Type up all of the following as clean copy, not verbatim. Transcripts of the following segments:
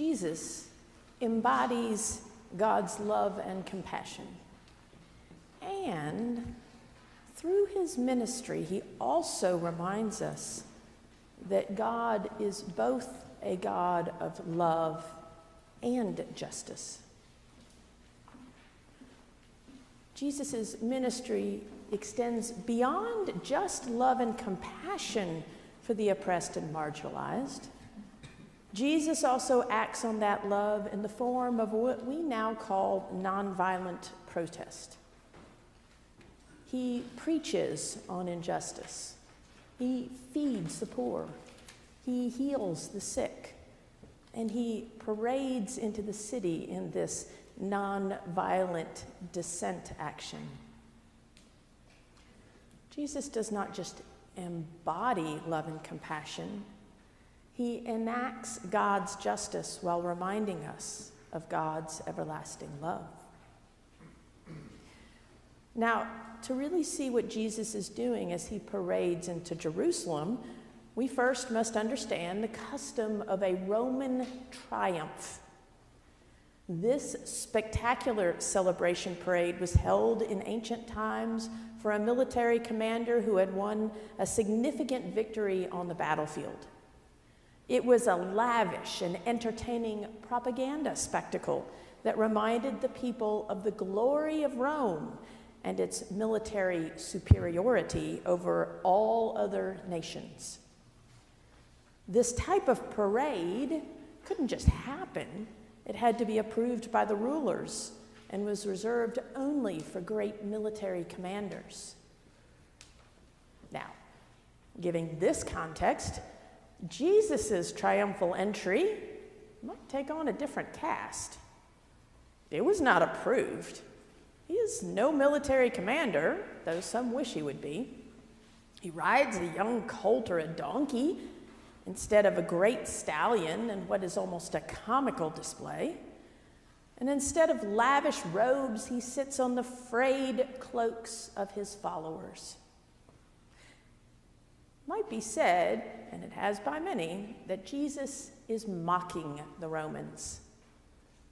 Jesus embodies God's love and compassion. And through his ministry, he also reminds us that God is both a God of love and justice. Jesus' ministry extends beyond just love and compassion for the oppressed and marginalized. Jesus also acts on that love in the form of what we now call nonviolent protest. He preaches on injustice. He feeds the poor. He heals the sick. And he parades into the city in this nonviolent dissent action. Jesus does not just embody love and compassion. He enacts God's justice while reminding us of God's everlasting love. Now, to really see what Jesus is doing as he parades into Jerusalem, we first must understand the custom of a Roman triumph. This spectacular celebration parade was held in ancient times for a military commander who had won a significant victory on the battlefield. It was a lavish and entertaining propaganda spectacle that reminded the people of the glory of Rome and its military superiority over all other nations. This type of parade couldn't just happen. It had to be approved by the rulers and was reserved only for great military commanders. Now, giving this context, Jesus' triumphal entry might take on a different cast. It was not approved. He is no military commander, though some wish he would be. He rides a young colt or a donkey instead of a great stallion in what is almost a comical display. And instead of lavish robes, he sits on the frayed cloaks of his followers. It might be said, and it has by many, that Jesus is mocking the Romans.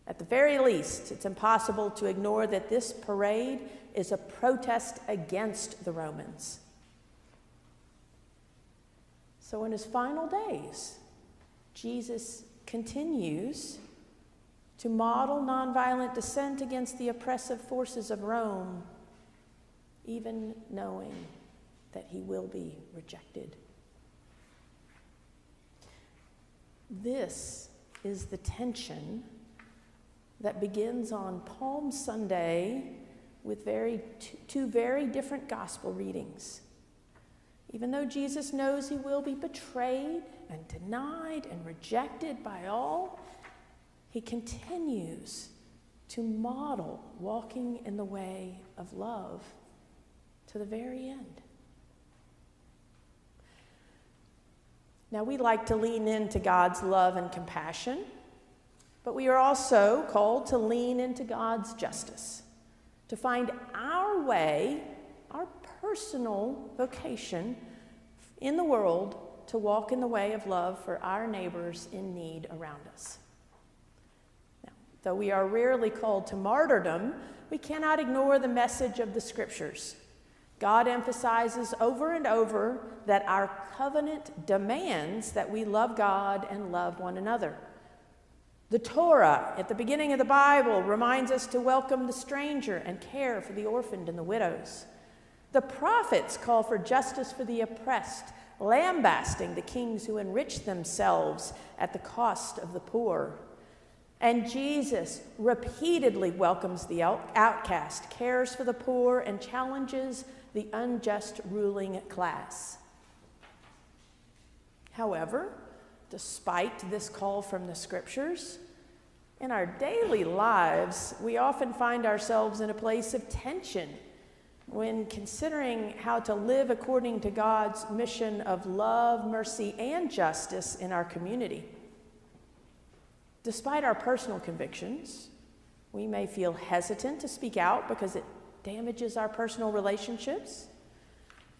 At the very least, it's impossible to ignore that this parade is a protest against the Romans. So in his final days, Jesus continues to model nonviolent dissent against the oppressive forces of Rome, even knowing that he will be rejected. This is the tension that begins on Palm Sunday with two very different gospel readings. Even though Jesus knows he will be betrayed and denied and rejected by all, he continues to model walking in the way of love to the very end. Now, we like to lean into God's love and compassion, but we are also called to lean into God's justice, to find our way, our personal vocation in the world to walk in the way of love for our neighbors in need around us. Now, though we are rarely called to martyrdom, we cannot ignore the message of the Scriptures. God emphasizes over and over that our covenant demands that we love God and love one another. The Torah, at the beginning of the Bible, reminds us to welcome the stranger and care for the orphaned and the widows. The prophets call for justice for the oppressed, lambasting the kings who enrich themselves at the cost of the poor. And Jesus repeatedly welcomes the outcast, cares for the poor, and challenges the unjust ruling class. However, despite this call from the Scriptures, in our daily lives, we often find ourselves in a place of tension when considering how to live according to God's mission of love, mercy, and justice in our community. Despite our personal convictions, we may feel hesitant to speak out because it damages our personal relationships.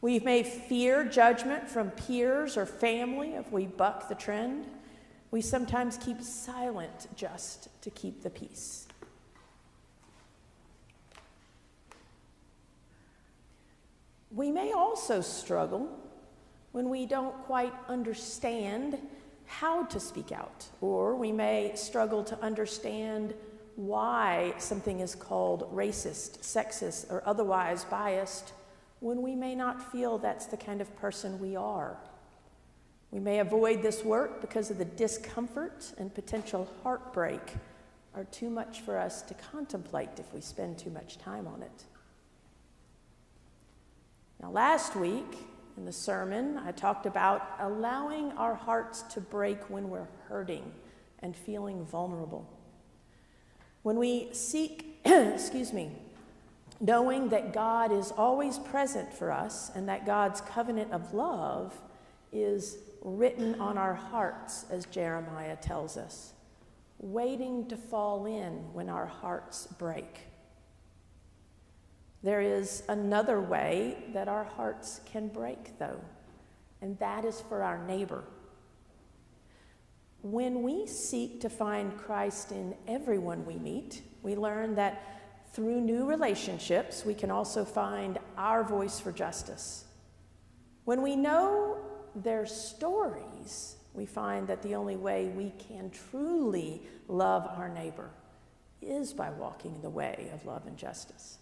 We may fear judgment from peers or family if we buck the trend. We sometimes keep silent just to keep the peace. We may also struggle when we don't quite understand how to speak out, or we may struggle to understand why something is called racist, sexist, or otherwise biased when we may not feel that's the kind of person we are. We may avoid this work because of the discomfort and potential heartbreak are too much for us to contemplate if we spend too much time on it. Now, last week in the sermon, I talked about allowing our hearts to break when we're hurting and feeling vulnerable. When we seek, knowing that God is always present for us and that God's covenant of love is written on our hearts, as Jeremiah tells us, waiting to fall in when our hearts break. There is another way that our hearts can break, though, and that is for our neighbor. When we seek to find Christ in everyone we meet, we learn that through new relationships, we can also find our voice for justice. When we know their stories, we find that the only way we can truly love our neighbor is by walking in the way of love and justice.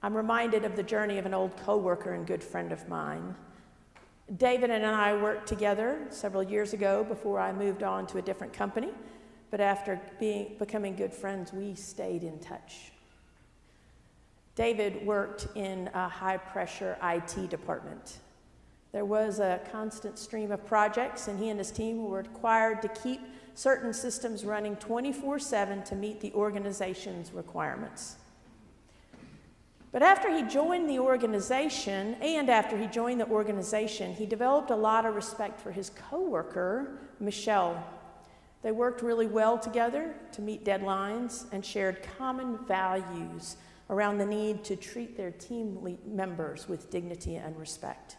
I'm reminded of the journey of an old coworker and good friend of mine. David and I worked together several years ago before I moved on to a different company, but after becoming good friends, we stayed in touch. David worked in a high-pressure IT department. There was a constant stream of projects, and he and his team were required to keep certain systems running 24/7 to meet the organization's requirements. But after he joined the organization, he developed a lot of respect for his coworker, Michelle. They worked really well together to meet deadlines and shared common values around the need to treat their team members with dignity and respect.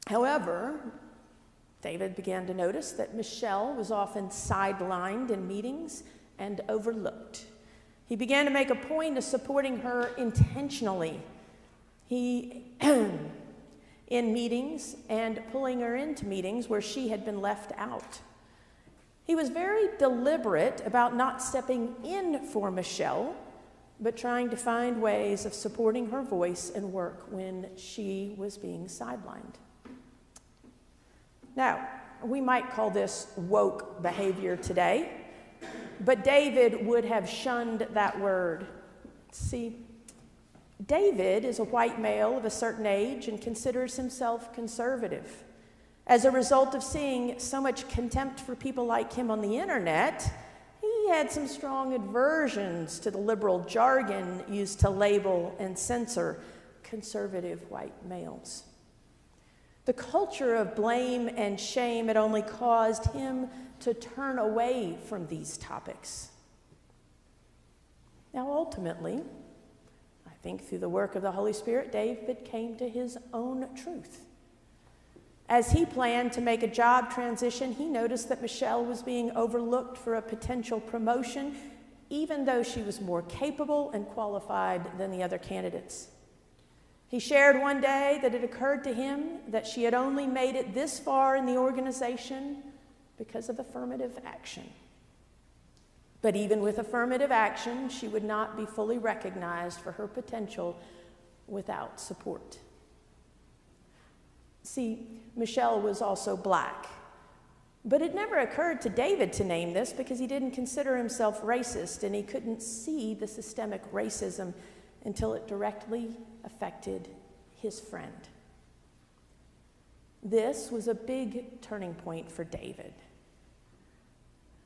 However, David began to notice that Michelle was often sidelined in meetings and overlooked. He began to make a point of supporting her intentionally in meetings and pulling her into meetings where she had been left out. He was very deliberate about not stepping in for Michelle, but trying to find ways of supporting her voice and work when she was being sidelined. Now, we might call this woke behavior today, but David would have shunned that word. See, David is a white male of a certain age and considers himself conservative. As a result of seeing so much contempt for people like him on the internet, he had some strong aversions to the liberal jargon used to label and censor conservative white males. The culture of blame and shame had only caused him to turn away from these topics. Now, ultimately, I think through the work of the Holy Spirit, David came to his own truth. As he planned to make a job transition, he noticed that Michelle was being overlooked for a potential promotion, even though she was more capable and qualified than the other candidates. He shared one day that it occurred to him that she had only made it this far in the organization because of affirmative action. But even with affirmative action, she would not be fully recognized for her potential without support. See, Michelle was also black. But it never occurred to David to name this because he didn't consider himself racist and he couldn't see the systemic racism until it directly affected his friend. This was a big turning point for David.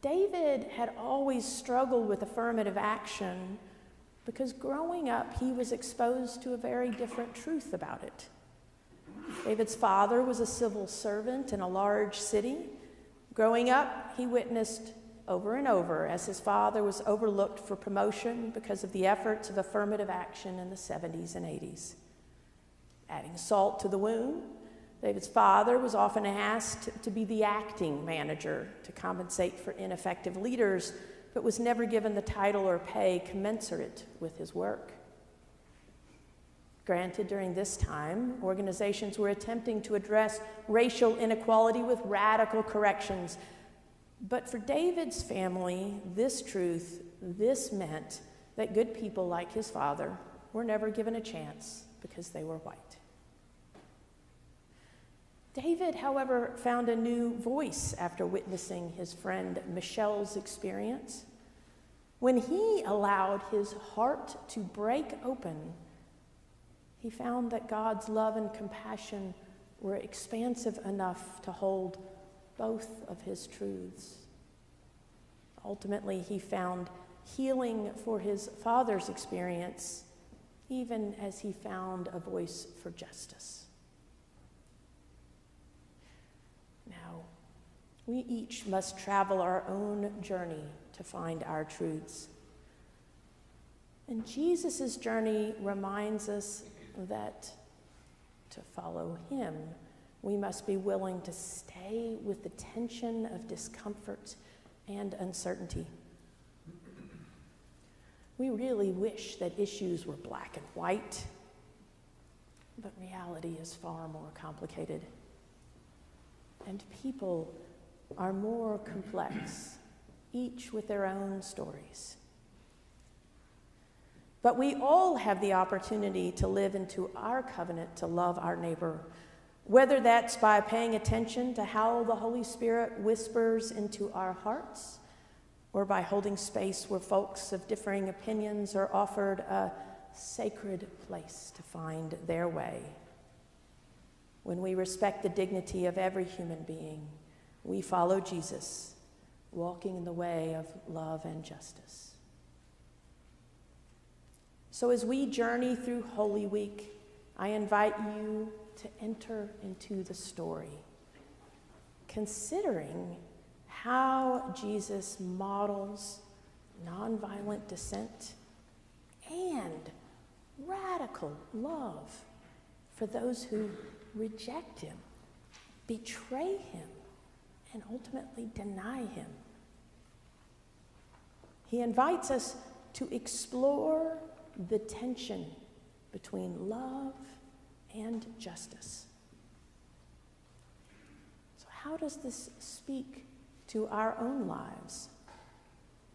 David had always struggled with affirmative action because growing up, he was exposed to a very different truth about it. David's father was a civil servant in a large city. Growing up, he witnessed over and over as his father was overlooked for promotion because of the efforts of affirmative action in the 70s and 80s. Adding salt to the wound, David's father was often asked to be the acting manager to compensate for ineffective leaders, but was never given the title or pay commensurate with his work. Granted, during this time, organizations were attempting to address racial inequality with radical corrections. But for David's family, this meant that good people like his father were never given a chance because they were white. David, however, found a new voice after witnessing his friend Michelle's experience. When he allowed his heart to break open, he found that God's love and compassion were expansive enough to hold both of his truths. Ultimately, he found healing for his father's experience, even as he found a voice for justice. Now, we each must travel our own journey to find our truths. And Jesus' journey reminds us that to follow him, we must be willing to stay with the tension of discomfort and uncertainty. We really wish that issues were black and white, but reality is far more complicated. And people are more complex, each with their own stories. But we all have the opportunity to live into our covenant to love our neighbor, whether that's by paying attention to how the Holy Spirit whispers into our hearts, or by holding space where folks of differing opinions are offered a sacred place to find their way. When we respect the dignity of every human being, we follow Jesus, walking in the way of love and justice. So as we journey through Holy Week, I invite you to enter into the story, considering how Jesus models nonviolent dissent and radical love for those who reject him, betray him, and ultimately deny him. He invites us to explore the tension between love and justice. So how does this speak to our own lives,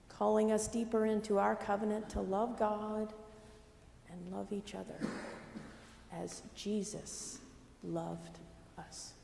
calling us deeper into our covenant to love God and love each other as Jesus loved us?